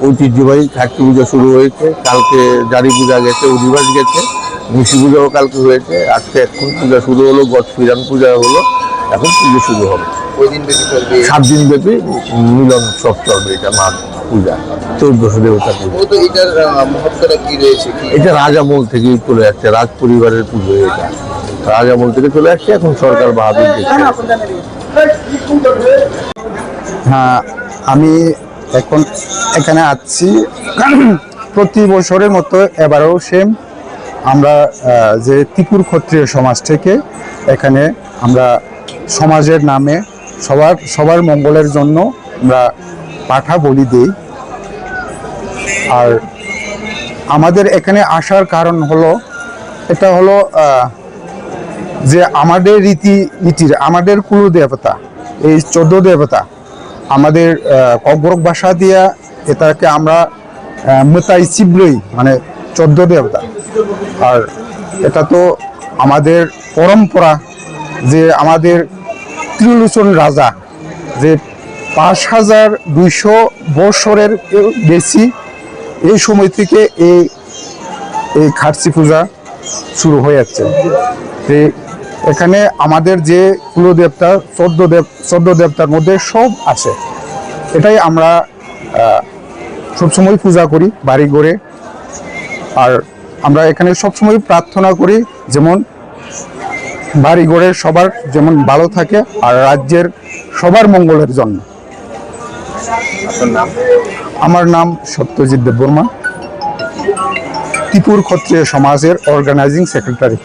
ঐতিহ্যবাহী কার্তিক পূজা শুরু হয়েছে, কালকে জারি পূজা গেছে, অধিবাস গেছে, নিশি পূজাও কালকে হয়েছে, আজকে এখন পূজা শুরু হলো, গত ফিরান পূজা হলো, এখন পুজো শুরু হবে। 7 দিন ব্যাপী মিলন সব চলবে। এটা মা পূজা 1400 দেবতার পুজো। এটা রাজামহল থেকেই চলে আসছে, রাজ পরিবারের পুজো। এটা রাজামহল থেকে চলে আসছে, এখন সরকার বাহাদুর দিচ্ছে। হ্যাঁ, আমি এখন এখানে আছি প্রতি বছরের মতো এবারেও সেম। আমরা যে ত্রিপুর ক্ষত্রিয় সমাজ থেকে এখানে আমরা সমাজের নামে সবার মঙ্গলের জন্য আমরা পাঠা বলি দিই। আর আমাদের এখানে আসার কারণ হলো, এটা হলো যে আমাদের রীতির আমাদের কুলদেবতা এই 14 দেবতা, আমাদের কগ্রক ভাষা দিয়া এটাকে আমরা মেতাই চিবলই, মানে 14 দেবতা। আর এটা তো আমাদের পরম্পরা, যে আমাদের ত্রিলোচন রাজা যে 5200 বছরের বেশি এই সময় থেকে এই খার্চি পূজা শুরু হয়ে যাচ্ছে। এখানে আমাদের যে কুলদেবতা 14 দেবতার মধ্যে সব আছে। এটাই আমরা সবসময় পূজা করি বাড়ি ঘরে। আর আমরা এখানে সবসময় প্রার্থনা করি যেমন বাড়ি ঘরের সবার যেমন ভালো থাকে, আর রাজ্যের সবার মঙ্গলের জন্য। আমার নাম সত্যজিৎ দেববর্মা, ত্রিপুর ক্ষত্রিয় সমাজের অর্গানাইজিং সেক্রেটারি।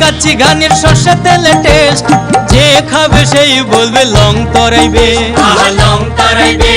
কাচ্চি গানের সর্ষে তেলে টেস্ট যে খাবে সেই বলবে লং তরাইবে লং তরাইবে